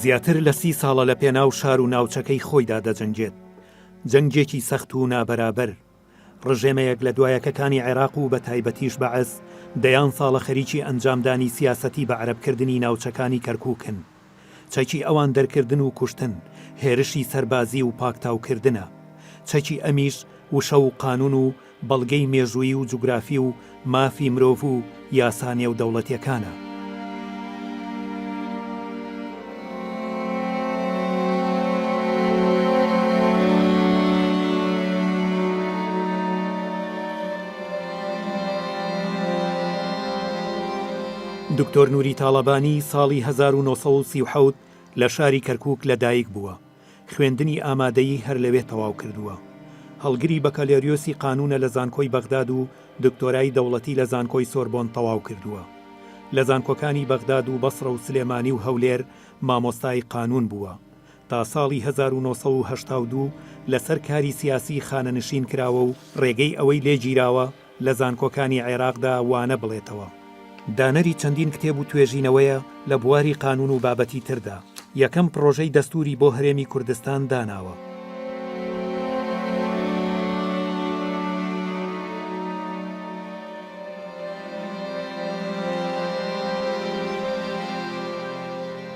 زیاتر لە 30 ساڵە لە پێناو شار و ناوچەکەی خۆیدا دەجەنگێت. جەنگێکی سەخت و نابەرابەر. ڕژێمەیەک لە دوایەکەکانی عێراق و بە تایبەتیش بەعەز دەیان ساڵە خەریکی ئەنجامدانی سیاسەتی بە عەرەبکردنی ناوچەکانی کەرکووکن. چەکی ئەوان دەرکردن و کوشتن، هێرشی سەربازی و پاکتاوکردنە. چەکی ئەمیش وشە و قانون و بەڵگەی مێژووی و جوگرافی و مافی مرۆڤ و یاسانیە و دەوڵەتیەکانە. دکتۆر نووری تاڵەبانی ساڵی 1930 لە شاری کەرکووک لەدایک بووە. خوێندنی ئامادەیی هەر لەوێ تەواو کردووە. هەڵگری بەکالۆریۆسی قانونە لە زانکۆی بەغداد و دکتۆرای دەوڵەتی لە زانکۆی سۆربۆن تەواو کردووە. لە زانکۆکانی بەغداد و بەسڕە و سلێمانی و هەولێر مامۆستای قانون بووە. تا ساڵی 1982 لەسەر کاری سیاسی خانەنشین کراوە و ڕێگەی ئەوەی لێگیراوە لە زانکۆکانی عێراقدا وانە بڵێتەوە. دانەری چەندین کتێب و توێژینەوەیە لە بواری قانون و بابەتی تردا. یەکەم پرۆژەی دەستوری بۆ هەرێمی کوردستان داناوە.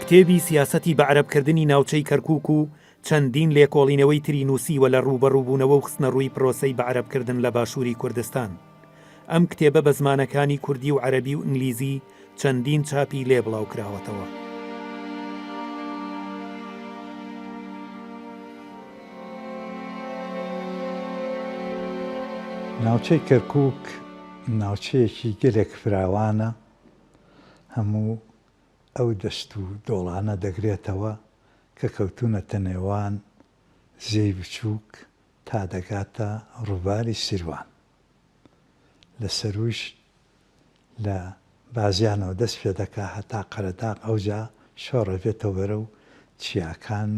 کتێبی سیاسەتی بە عەرەبکردنی ناوچەی کەرکووک و چەندین لێکۆڵینەوەی تری نووسیوە لە ڕوبەڕووبوونەوە و خستنە ڕووی پرۆسەی بە عەرەبکردن لە باشووری کوردستان. ئەم کتێبە بە زمانەکانی کوردی و عەرەبی و ئینگلیزی چەندین چاپی لێ بڵاو کراوەتەوە. ناوچەی کەرکووک ناوچەیەکی گەلێک فراوانە. هەموو ئەو دەست و دۆڵانە دەگرێتەوە کە کەوتونەتە نێوان زێی بچووک تا دەگاتە ڕووباری سیروان. لە سەروش لە بازیانەوە دەست پێ دەکا هەتا قەرەداغ ئەوجا شۆڕەبێتەوە بەرە و چیاکان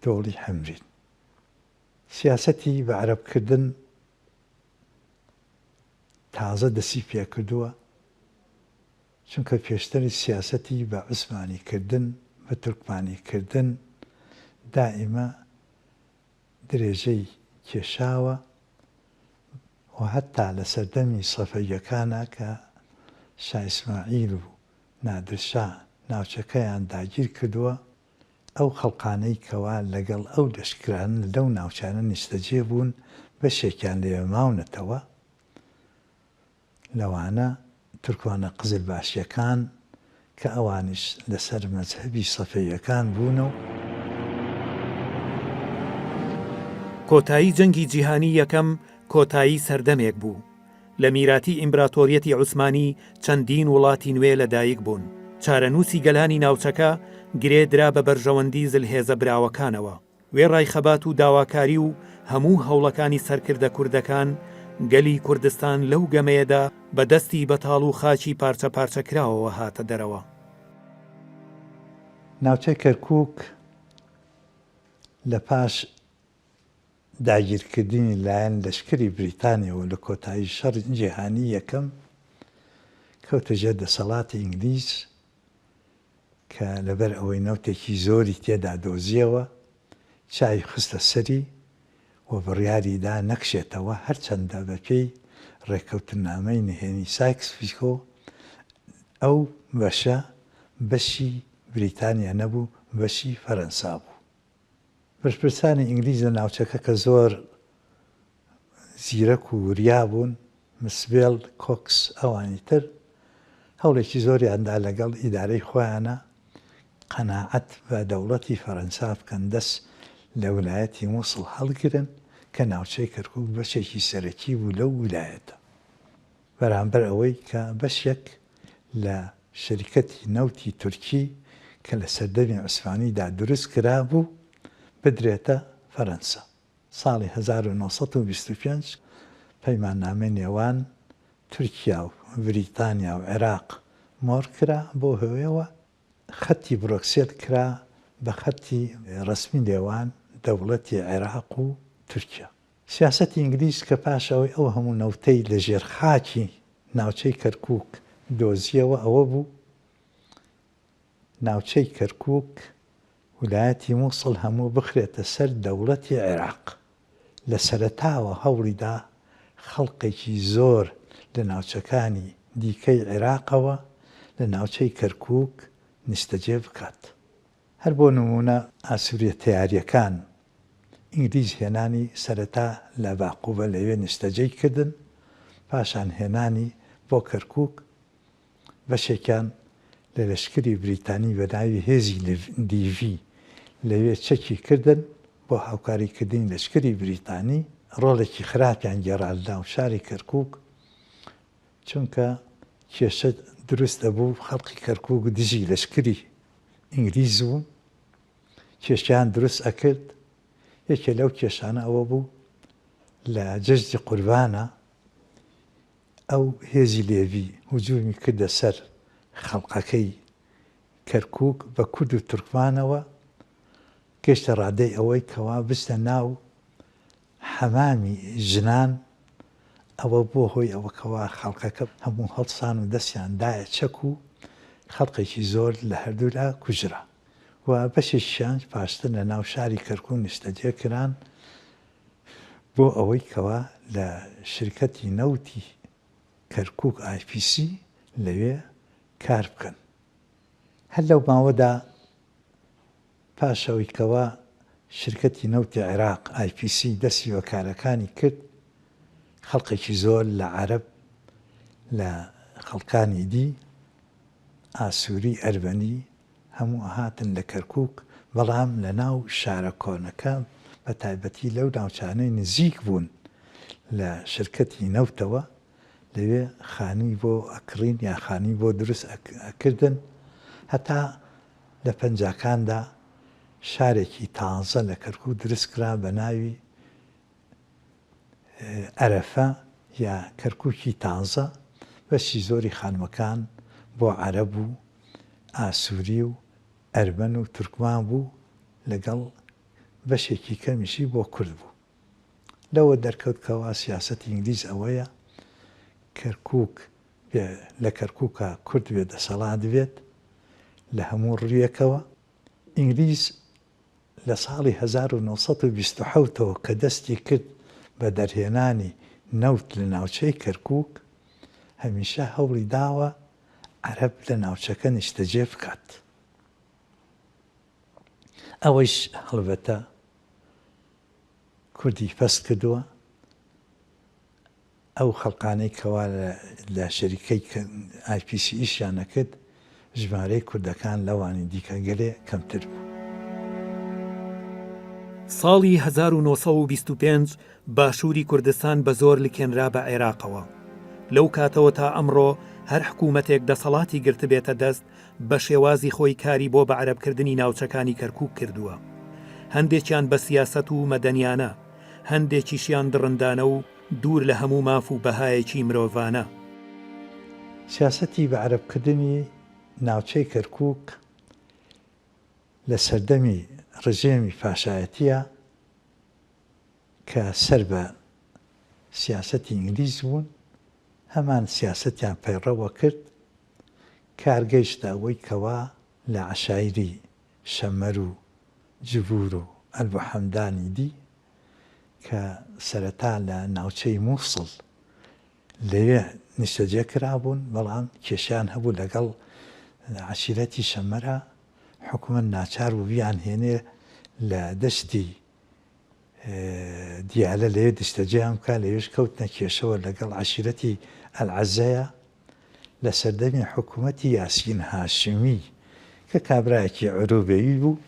دۆڵی حەمرین. سیاسەتی بە عەرەبکردن تازە دەسی پێکردووە، چونکە پێشتری سیاسەتی بە عوسمانیکردن بە تورکمانیکردن دائیمە درێژەی کێشاوە و هەتا لە سەردەمی سەفەویەکانە کە شای ئیسماعیل و نادرشا ناوچەکەیان داگیر کردووە، ئەو خەڵقانەی کەوا لەگەڵ ئەو لەشکران لەو ناوچانە نیشتەجێ بوون بەشێکیان لێ ماونەتەوە. لەوانە تورکمانە قزلباشیەکان کە ئەوانش لەسەر مەزهەبی سەفەویەکان بوونە و کۆتایی جەنگی جیهانی یەکەم کۆتایی سەردەمێک بوو. لە میراتی ئیمپراتۆریەتی عوسمانی چەندین وڵاتی نوێ لەدایک بوون. چارەنووسی گەلانی ناوچەکە گرێدرا بە بەرژەوەندی زلهێزە براوەکانەوە. وێڕای خەبات و داواکاری و هەموو هەوڵەکانی سەرکردە کوردەکان گەلی کوردستان لەو گەمەیەدا بە دەستی بەتاڵ و خاچی پارچە پارچە کراوەوە هاتە دەرەوە. ناوچەی کەرکووک لە پاش داگیرکردنی لایەن لەشکری بریتانیەوە لە کۆتایی شەڕی جیهانی یەکەم کەوتە ژێر دەسەڵاتی ئینگلیز کە لەبەر ئەوەی نەوتێکی زۆری تێدا دۆزیەوە چای خستە سەری و بڕیاریدا نەکشێتەوە، هەرچەندە بەپێی ڕێکەوتنامەی نهێنی سایکس پیکۆ ئەو بەشە بەشی بریتانیا نەبوو، بەشی فەرەنسا بوو. پرسپرسانی ئینگلیز لە ناوچەکە کە زۆر زیرەک و وریا بوون، مسبێل، کۆکس ئەوانی تر هەوڵێکی زۆریاندا لەگەڵ ئیدارەی خۆیانە قەناعەت بە دەوڵەتی فەرەنسا بکەن دەست لە ویلایەتی مووسڵ هەڵگرن کە ناوچەی کەرکووک بەشێکی سەرەکی بوو لەو ویلایەتە، بەرامبەر ئەوەی کە بەشێک لە شەریکەتی نەوتی تورکی کە لە سەردەمی عوسمانیدا دروست کرابوو بدرێتە فەرەنسا. ساڵی 1925 پەیماننامەی نێوان تورکیا و بریتانیا و عێراق مۆر کرا، بۆ هۆیەوە خەتی برۆکسێل کرا بە خەتی ڕەسمی نێوان دەوڵەتی عێراق و تورکیا. سیاسەتی ئینگلیز کە پاشەوەی ئەو هەموو نەوتەی لە ژێر خاکی ناوچەی کەرکووک دۆزیەوە ئەوە بوو ناوچەی کەرکووک ویلایەتی مووسڵ هەموو بخرێتە سەر دەوڵەتی عێراق. لە سەرەتاوە هەوڵیدا خەڵقێکی زۆر لە ناوچەکانی دیکەی عێراقەوە لە ناوچەی کەرکووک نیشتەجێ بکات. هەر بۆ نمونە ئاسوورەتیاریەکان ئینگلیز هێنانی سەرەتا لە باقوبە لەوێ نیشتەجێی کردن، پاشان هێنانی بۆ کەرکووک، بەشێکیان لە لەشکری بریتانی بە ناوی هێزی دیڤی لەوێ چەکی کردن بۆ هاوکاریکردنی لەشکری بریتانی. ڕۆڵێکی خراپیان گێڕاندە و شاری کەرکووک، چونکە کێشە دروست دەبوو خەڵقی کەرکووک دژی لەشکری ئینگلیز بوون، کێشیان دروست ئەکرد. یەکێ لەو کێشانە ئەوە بوو لە جەژدی قوربانە ئەو هێزی لێڤی هجوومی کردە سەر خەڵقەکەی کەرکووک بە کورد و تورکمانەوە، گەشتە ڕادەی ئەوەی کەوا بستە ناو حەمامی ژنان. ئەوە بۆ هۆی ئەوەکەوە خەڵقەکە هەموو هەڵسان و دەستیان دایە چەک و خەڵقێکی زۆر لە هەردوولا کوژرا و بەشێکیان پاشتر لە ناو شاری کەرکووک نیشتەجێ کران بۆ ئەوەی کەوا لە شرکەتی نەوتی کەرکووک IPC لەوێ کار بکەن. هەر لەو ماوەدا پاشەوەی کەوا شرکەتی نەوتی عێراق IPC دەستی بە کارەکانی کرد، خەڵقێکی زۆر لە عەرەب، لە خەڵکانی دی، ئاسووری، ئەربەنی هەموو هاتن لە کەرکووک، بەڵام لە ناو شارە کۆنەکە بە تایبەتی لەو ناوچانەی نزیک بوون لە شرکەتی نەوتەوە لەوێ خانی بۆ ئەکڕین یا خانی بۆ دروست ئەکردن. هەتا لە پەنجاکاندا شارێکی تازە لە کەرکووک دروست کرا بە ناوی ئەرەفە یا کەرکووکی تازە. بەشی زۆری خانووەکان بۆ عەرەب و ئاسووری و ئەربەن و تورکمان بوو، لەگەڵ بەشێکی کەمیشی بۆ کورد بوو. لەوە دەرکەوتکەوە سیاسەتی ئینگلیز ئەوەیە کەرکووک لە کەرکووکە کورد بێ دەسەڵات بێت لە هەموو ڕوویەکەوە. ئینگلیز لە ساڵی 1927ەوە کە دەستی کرد بە دەرهێنانی نەوت لە ناوچەی کەرکووک، هەمیشە هەوڵی داوە عەرەب لە ناوچەکە نیشتەجێ بکات. ئەوەیش هەڵبەتە کوردی پەست کردووە. ئەو خەڵقانەی کەوا لە شەریکەی IPC ئیشیانە کرد، ژمارەی کوردەکان لەوانی دیکە گەلێ کەمتر بوو. ساڵی 1925 باشووری کوردستان بە زۆر لکێنرا بە عێراقەوە. لەو کاتەوە تا ئەمڕۆ هەر حکوومەتێک دەسەڵاتی گرت بێتە دەست بە شێوازی خۆی کاری بۆ بە عەرەبکردنی ناوچەکانی کەرکووک کردووە. هەندێکیان بە سیاسەت و مەدەنیانە، هەندێکیشیان دڕندانە و دوور لە هەموو ماف و بەهایەکی مرۆڤانە. سیاسەتی بە عەرەبکردنی ناوچەی کەرکووک لە سەردەمی ڕژێمی پاشایەتیە کە سەر بە سیاسەتی ئینگلیز بوون، هەمان سیاسەتیان پەیڕەوە کرد. کارگەیشتە ئەوەی کەوا لە عەشایری شەمەر و جبور و ئەلبوحەمدانی دی کە سەرەتا لە ناوچەی مووسڵ لەوێ نیشتەجێ کرابوون، بەڵام کێشیان هەبوو لەگەڵ عەشیرەتی شەمەرە. حکوومەت ناچار بوو بیان هێنێ لە دەشتی دیالە لەوێ نیشتەجێیان بکە، لەوێش کەوتنە کێشەوە لەگەڵ عەشیرەتی ئەلعەزەیە لە سەردەمی حکوومەتی یاسین هاشمی کە کابرایەکی عروبەیی بوو.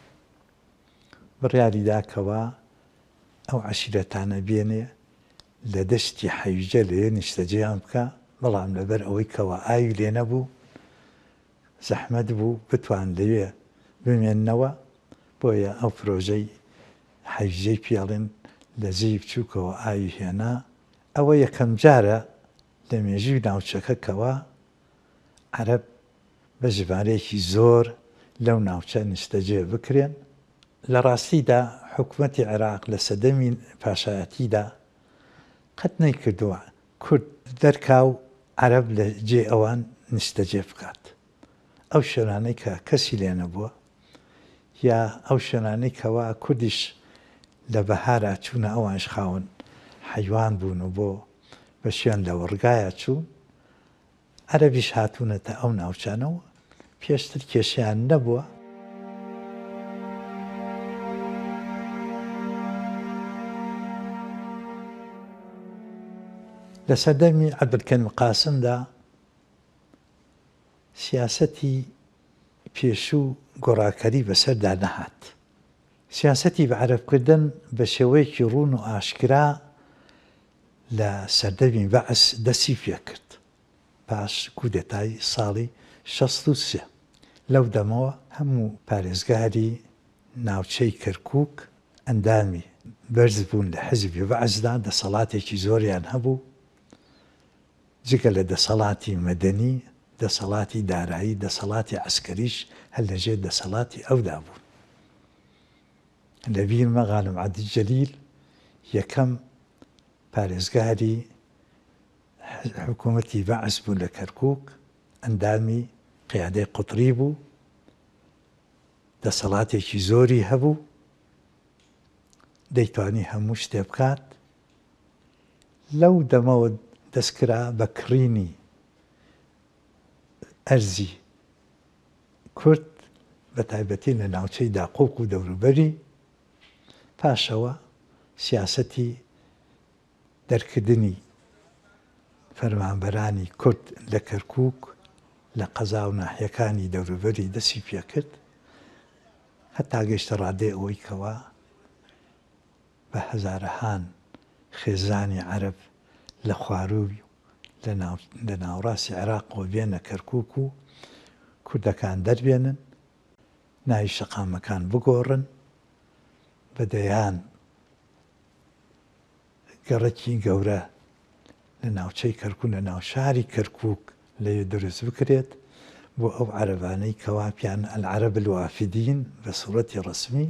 بڕیاریدا کەوا ئەو عەشیرەتانە بێنێ لە دەشتی حەیجە لەوێ نیشتەجێیان بکە، بەڵام لەبەر ئەوەی کەوا ئاوی لێ نەبوو، زەحمەت بوو بتوان لەوێ بمێننەوە. بۆیە ئەو پرۆژەی حەیجەی پێڵێن لە جێی بچووکەوە ئاوی هێنا. ئەوە یەکەم جارە لە مێژووی ناوچەکە کەوا عەرەب بە ژمارەیەکی زۆر لەو ناوچە نیشتەجێ بکرێن. لە ڕاستیدا حکوومەتی عێراق لە سەدەمی پاشایەتیدا قەت نەیکردووە کورد دەرکاو عەرەب لە جێ ئەوان نیشتەجێ بکات. ئەو شوێنانەی کە کەسی لێ نەبووە یا ئەو شوێنانەی کەوا کوردیش لە بەهارە چوونە ئەوانش خاون حیوان بوون و بۆ بە شوێن لە وەڕگایە چوون عەرەبیش هاتوونەتە ئەو ناوچانەوە پێشتر کێشیان نەبووە. لە سەردەمی عەبدولکەریم قاسمدا سیاسەتی پێشوو گۆڕاکەری بەسەردا نەهات. سیاسەتی بە عەرەبکردن بە شێوەیەکی ڕوون و ئاشکرا لە سەردەمی بەعس دەستی پێ کرد پاش کودێتای ساڵی 63. لەو دەمەوە هەموو پارێزگاری ناوچەی کەرکووک ئەندامی بەرز بوون لە حیزبی بەعسدا دەسەڵاتێکی زۆریان هەبوو جگە لە دەسەڵاتی مەدەنی دەسەڵاتی دارایی دەسەڵاتی عەسکەریش هەر لەژێر دەسەڵاتی ئەودا بوون. لە بیرمە غانم عەبدولجەلیل یەکەم پارێزگاری حکوومەتی بەعس بوو لە کەرکووک ئەندامی قیادەی قوتری بوو دەسەڵاتێکی زۆری هەبوو دەیتوانی هەموو شتێ بکات. لەو دەمەوە دەستکرا بە کڕینی ئەرزی کورد بە تایبەتی لە ناوچەی داقووق و دەوروبەری. پاشەوە سیاسەتی دەرکردنی فەرمانبەرانی کورد لە کەرکووک لە قەزا و ناحیەکانی دەوروبەری دەستی پێ کرد هەتا گەیشتە ڕادەی ئەوەی کەوا بە هەزارەهان خێزانی عەرەب لە خوارووی لە ناوڕاستی عێراقەوە بێنە کەرکووک و کوردەکان دەربێنن ناوی شەقامەکان بگۆڕن بەدەیان گەڕەکی گەورە لە ناوچەی کەرکووک لە ناو شاری کەرکووک لەوێ دروست بکرێت بۆ ئەو عەرەبانەی کەوا پیان ئەلعەرەب الوافدین بە سوورەتی ڕەسمی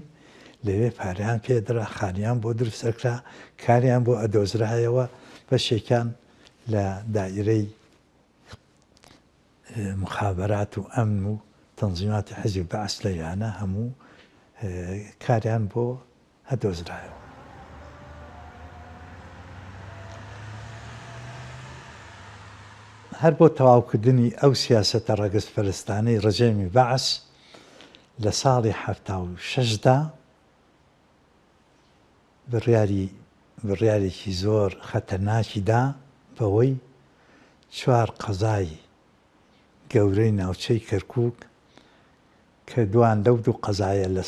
لەوێ پاریان پێدرا خانیان بۆ دروست دەکرا کاریان بۆ ئەدۆزرایەوە بەشێکیان لە دائیرەی مخابەرات و ئەمن و تەنزیماتی حیزب بەعس لەوانە هەموو کاریان بۆ هەدۆزرایەوە. هەر بۆ تەواوکردنی ئەو سیاسەتە ڕەگەزپەرستانەی ڕژێمی بەعس لە ساڵی 76دا بڕیارێکی زۆر خەتەرناکیدا بەوەی 4 قەزای گەورەی ناوچەی کەرکووک کە دوان لەو 2 قەزایە لە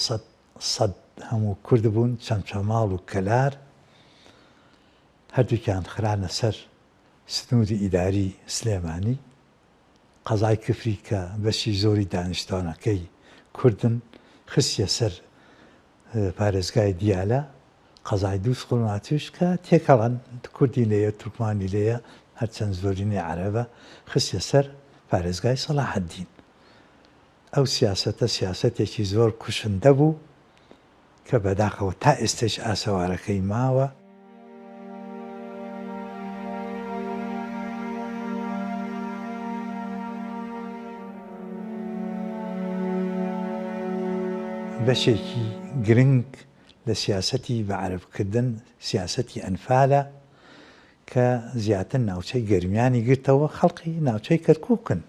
سەد هەموو کورد بوون چەمچەماڵ و کەلار هەردووکیان خرانە سەر سنووری ئیداری سلێمانی. قەزای کفری کە بەشی زۆری دانیشتوانەکەی کوردن خستیە سەر پارێزگای دیالە قەزای دووس قوڵماتوش کە تێکەڵەن کوردی لێیە تورکمانی لێیە هەرچەند زۆرینەی عەرەبە خستیە سەر پارێزگای سەلاحەددین. ئەو سیاسەتە سیاسەتێکی زۆر کوشندە بوو کە بەداخەوە تا ئێستش ئاسەوارەکەی ماوە. بەشێکی گرنگ لە سیاسەتی بە عەرەبکردن سیاسەتی ئەنفالە کە زیاتر ناوچەی گەرمیانی گرتەوە خەڵقی ناوچەی کەرکووکن.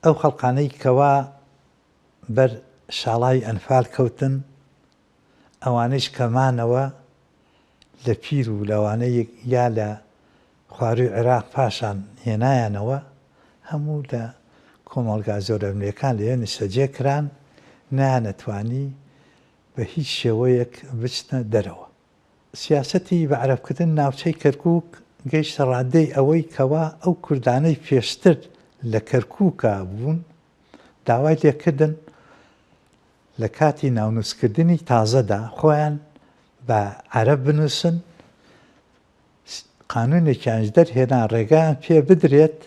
ئەو خەڵقانەی کەوا بەر شاڵای ئەنفال کەوتن ئەوانەیش کەمانەوە لە پیر و لەوانەیە یا لە خواروی عێراق پاشان هێنایانەوە هەموو لە کۆمەڵگا زۆرەمنیەکان لێ نیشتەجێ کران نانەتوانی بە هیچ شێوەیەک بچنە دەرەوە. سیاسەتی بە عەرەبکردن ناوچەی کەرکووک گەیشتە ڕادەی ئەوەی کەوا ئەو کوردانەی پێشتر لە کەرکووکا بوون داوای لێکردن لە کاتی ناونووسکردنی تازەدا خۆیان بە عەرەب بنووسن قانونێکیانش دەرهێنا ڕێگایان پێ بدرێت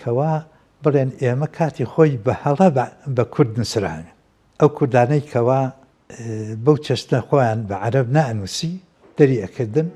کەوا بڵێن ئێمە کاتی خۆی بە هەڵە بە کورد نووسراوێن. ئەو کوردانەی کەوا بەو چەشنە خۆیان بە عەرەب نانووسی دەری ئەکردن.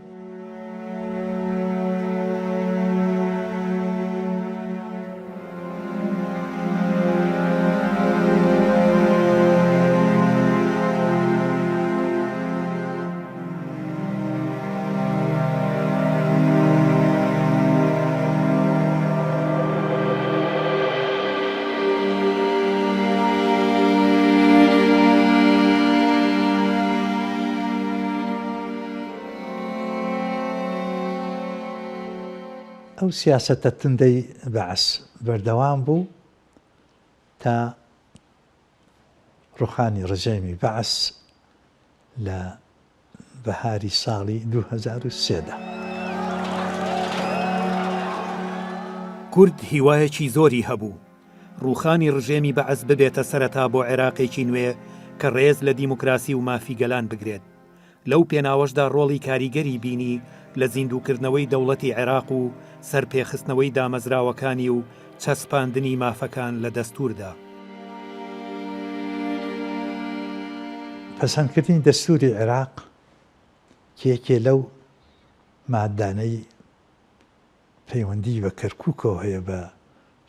ئەو سیاسەتە تندەی بەعس بەردەوام بوو تا ڕوخانی ڕژێمی بەعس لە بەهاری ساڵی 2003دا. کورد هیوایەکی زۆری هەبوو ڕوخانی ڕژێمی بەعس ببێتە سەرەتا بۆ عێراقێکی نوێ کە ڕێز لە دیموکراسی و مافی گەلان بگرێت. لەو پێناوەشدا ڕۆڵی کاریگەری بینی لە زیندووکردنەوەی دەوڵەتی عێراق و سەرپێخستنەوەی دامەزراوەکانی و چەسپاندنی مافەکان لە دەستوردا. پەسەندکردنی دەستوری عێراق کێکێ لەو مادانەی پەیوەندی بە کەرکووکەوە هەیە بە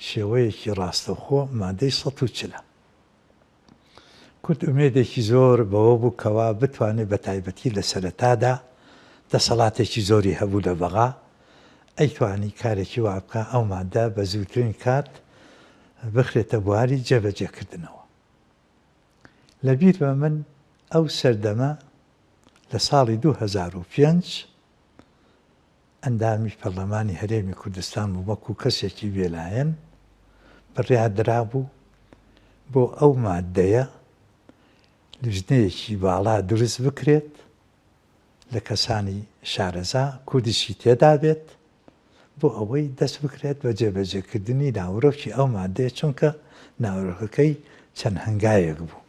شێوەیەکی ڕاستەوخۆ مادەی 140. کورد ئومێدێکی زۆر بەوە بوو کەوا بتوانێت بە تایبەتی لە سەرەتادا دەسەڵاتێکی زۆری هەبوو لە بەغا ئەیتوانی کارێکی وا بکە ئەو مادە بە زووترین کات بخرێتە بواری جێبەجێکردنەوە. لەبیر بە من ئەو سەردەمە لە ساڵی 2005 ئەندامی پەرلەمانی هەرێمی کوردستان و وەکو کەسێکی بێلایەن بڕیاردرابوو بۆ ئەو مادەیە لژنەیەکی باڵا دروست بکرێت لە کەسانی شارەزا کوردیشی تێدا بێت بۆ ئەوەی دەست بکرێت بە جێبەجێکردنی ناوەڕۆکی ئەو مادەیە چونکە ناوەڕۆکەکەی چەند هەنگایەک بوو.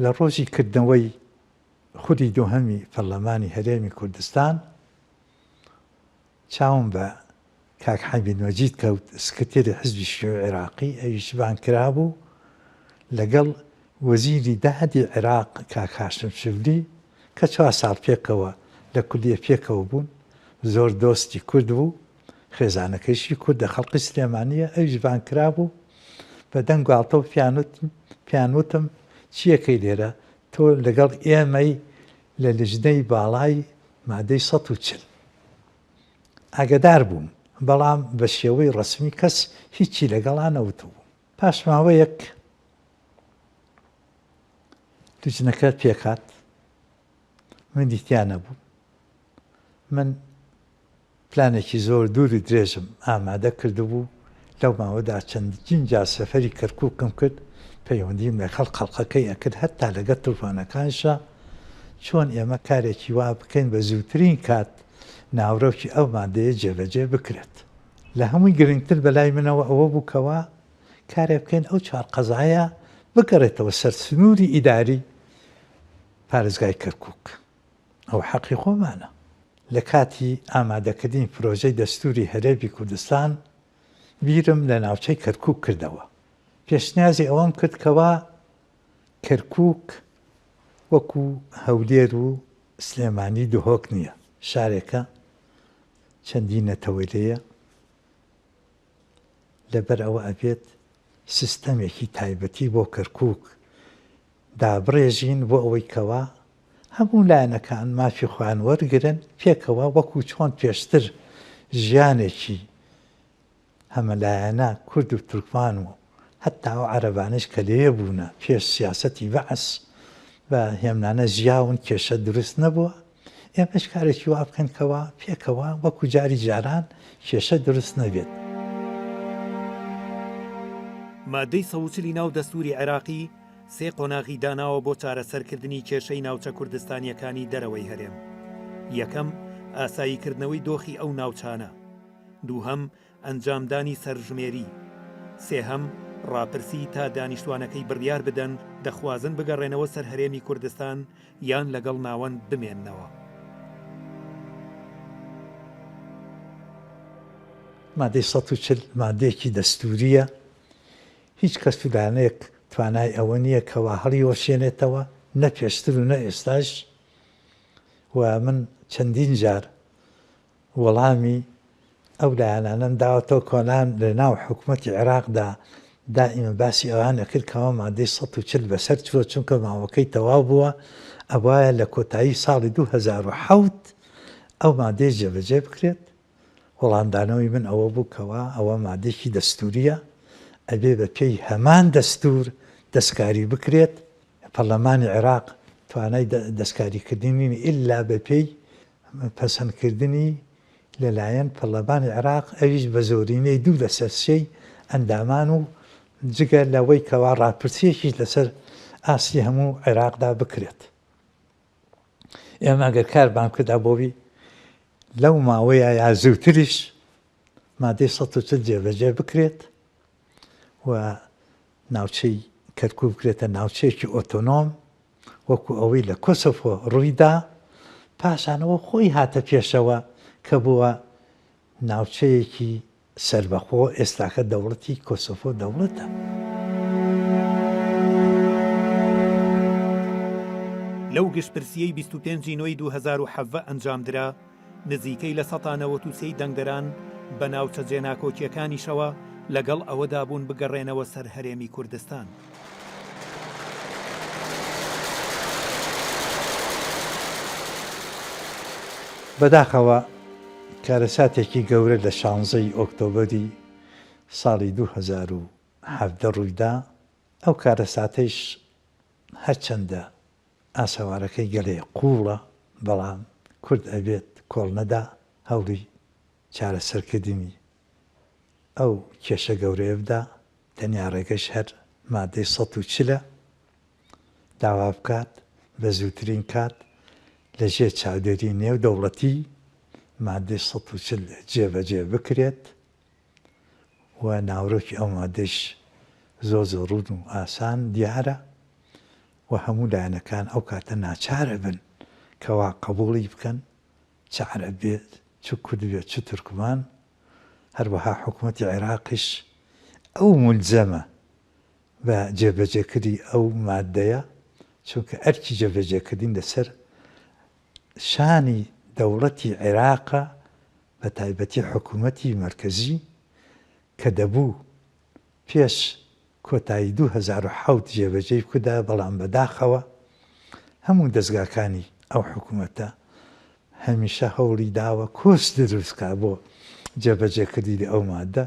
لە ڕۆژی کردنەوەی خوری دووهەمی پەرلەمانی هەرێمی کوردستان چاوم بە کاک حەمید مەجید کەوت سکرتێری حزبی شیوعی عێراقی ئەویش بانکرا بوو لەگەڵ وەزیری داهەتی عێراق کاک هاشم شیبلی کە 4 ساڵ پێکەوە لە کوردیە پێکەوە بوون زۆر دۆستی کورد بوو خێزانەکەیشی کوردە خەڵقی سلێمانیە ئەویش بانکرا بوو بە دەنگ و گاڵتە و پیانوتم چیەکەی لێرە تۆ لەگەڵ ئێمەی لە لژنەی باڵای مادەی 140 ئاگدار بووم بەڵام بە شێوەی ڕسمی کەس هیچی لەگەڵا نەوتبوو. پاش ماوەیەک لژنەکە پێکات من دیتیانە بوو من پلانێکی زۆر دووری درێژم ئامادە کردبوو لەو ماوەدا چەندین جار سەفەری کەرکووکم کرد پەیوەندیم لە خەڵقەکەی ئەکرد هەتا لەگەڵ تووفانەکانشە چۆن ئێمە کارێکی وا بکەین بە زووترین کات ناوڕۆکی ئەو مادەیە جێبەجێ بکرێت. لە هەمووی گرنگتر بەلای منەوە ئەوە بووکەوە کارێ بکەین ئەو 4 قەزایە بگەڕێتەوە سەر سنووری ئیداری پارێزگای کەرکووک. ئەو حەقی خۆمانە. لە کاتی ئامادەکردنی پرۆژەی دەستوری هەرێمی کوردستان بیرم لە ناوچەی کەرکووک کردەوە. پێشنیازی ئەوەم کرد کەوا کەرکووک وەکو هەولێر و سلێمانی دهۆک نییە. شارێکە چەندین نەتەوەیلەیە لەبەر ئەوە ئەبێت سیستەمێکی تایبەتی بۆ کەرکووک دابڕێژین بۆ ئەوەی کەوا هەموو لایەنەکان مافی خۆیان وەرگرن پێکەوە وەکو چۆن پێشتر ژیانێکی هەمەلایەنە کورد و تورکمان و هەتا ئەو عەرەبانەش کە لێیە بوونە پێش سیاسەتی بەعس بە هێمنانە ژیاون کێشە دروست نەبووە ئێمەش کارێکی وا بکەن کەوا پێکەوە وەکو جاری جاران کێشە دروست نەبێت. مادەی 140 ناو دەستوری عێراقی 3 قۆناغی داناوە بۆ چارەسەرکردنی کێشەی ناوچە کوردستانیەکانی دەرەوەی هەرێم. یەکەم ئاساییکردنەوەی دۆخی ئەو ناوچانە، دووهەم ئەنجامدانی سەرژمێری، سێهەم ڕاپرسی تا دانیشتوانەکەی بڕیار بدەن دەخوازن بگەڕێنەوە سەر هەرێمی کوردستان یان لەگەڵ ناوەند بمێننەوە. مادەی 140 مادەیەکی دەستوریە هیچ کەس لایەنەیەک توانای ئەوە نییە کەوا هەڵی وەشێنێتەوە نە پێشتر و نە ئێستاش و من چەندین جار وەڵامی ئەو لایەنانەم داوەتەوە کۆنان لە ناو حکوومەتی عێراقدا دائیمە باسی ئەوانە کرد کەوا مادەی 140 بەسەر چوە چونکە ماوەکەی تەواو بووە ئەوایە لە کۆتایی ساڵی 2007 ئەو مادەی جێبەجێ بکرێت. وەڵامدانەوەی من ئەوە بوو کەوا ئەوە مادەیەکی دەستوریە ئەبێ بە پێی هەمان دەستور دەستکاری بکرێت. پەرلەمانی عێراق توانای دەستکاریکردنی ئللا بە پێی پەسەندکردنی لەلایەن پەرلەمانی عێراق ئەویش بە زۆرینەی 2/3 ئەندامان و جگە لەوەی کەوا ڕاپرسیەکیش لەسەر ئاسی هەموو عێراقدا بکرێت. ئێمە ئەگەر کارمان کردا بۆوی لەو ماوەیە یا زووتریش مادەی ١٤ جێبەجێ بکرێت و ناوچەی کەرکووک بکرێتە ناوچەیەکی ئۆتۆنۆم وەکو ئەوەی لە کۆسۆڤۆ ڕوویدا، پاشانەوە خۆی هاتە پێشەوە کە بووە ناوچەیەکی سەربەخۆ. ئێستاکە دەوڵەتی کۆسۆڤۆ دەوڵەتە. لەو گشتپرسیەی 25 نۆی 2017 ئەنجامدرا، نزیکەی لە 93 دەنگدەران بە ناوچە جێناکۆکیەکانیشەوە لەگەڵ ئەوەدا بوون بگەڕێنەوە سەر هەرێمی کوردستان. بەداخەوە کارەساتێکی گەورە لە 16 ئۆکتۆبەری ساڵی 2017 ڕوویدا. ئەو کارەساتەیش هەرچەندە ئاسەوارەکەی گەلێ قوڵە، بەڵام کورد ئەبێت کۆڵ نەدا هەوڵی چارەسەرکردنی ئەو کێشە گەورەیە بدا. تەنیا ڕێگەش هەر مادەی ١40 داوا بکات بە زووترین کات لەژێر چاودێری نێودەوڵەتی مادەی ١40 جێبەجێ بکرێت و ناوڕۆکی ئەو مادەش زۆر ڕوون و ئاسان دیارە و هەموو لایەنەکان ئەو کاتە ناچارە بن کەوا قبوڵی بکەن، چ عەرەب بێت، چ کورد بێت، چ تورکمان. هەروەها حکوومەتی عێراقیش ئەو مولزەمە بە جێبەجێکردی ئەو مادەیە، چونکە ئەرکی جێبەجێکردین لەسەر شانی دەوڵەتی عێراقە، بە تایبەتی حکوومەتی مەرکەزی کە دەبوو پێش کۆتایی 2007 جێبەجێی کودا. بەڵام بەداخەوە هەموو دەستگاکانی ئەو حکوومەتە هەمیشە هەوڵی داوە کۆس دروستکا بۆ جێبەجێکردی ئەو مادە.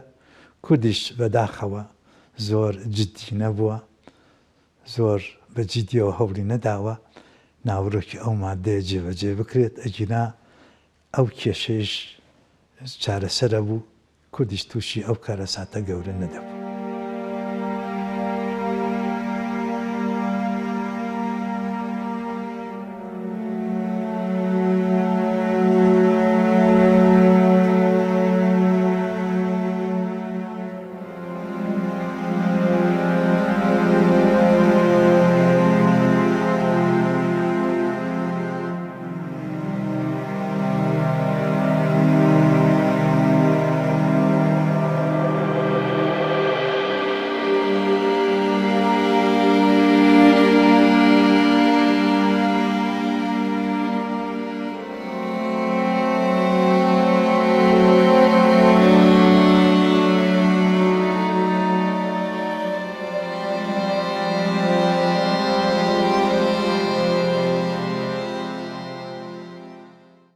کوردیش بەداخەوە زۆر جددی نەبووە، زۆر بەجددیەوە هەوڵی نەداوە ناوڕۆکی ئەو مادەیە جێبەجێ بکرێت. ئەگینا ئەو کێشەیش چارەسەرە بوو، کوردیش تووشی ئەو کارەساتە گەورە نەدەبوو.